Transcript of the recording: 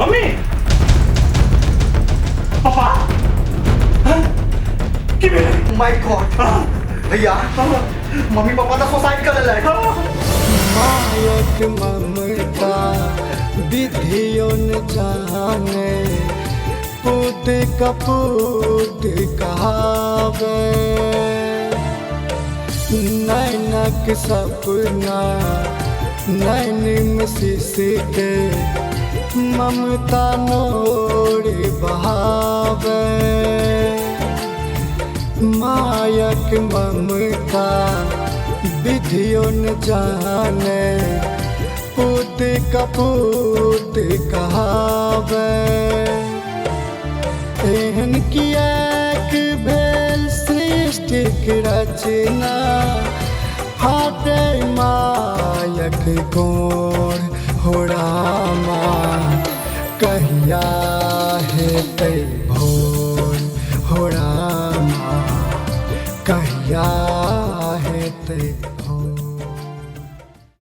Mummy papa की भेल माय God भैया मम्मी पापा तो सुसाइड कर ले मायक ममता विधियों न जाने पूत कपूत कहावे नैनक सपना नैन में के ममता नोर बहावे मायक ममता विधियों न जाने पूत कपूत कहावे एहन किया भेल सृष्टि की रचना फाटे मायक कोण हो रामा कहिया हेतै भोर हो रामा कहिया हेतै भोर।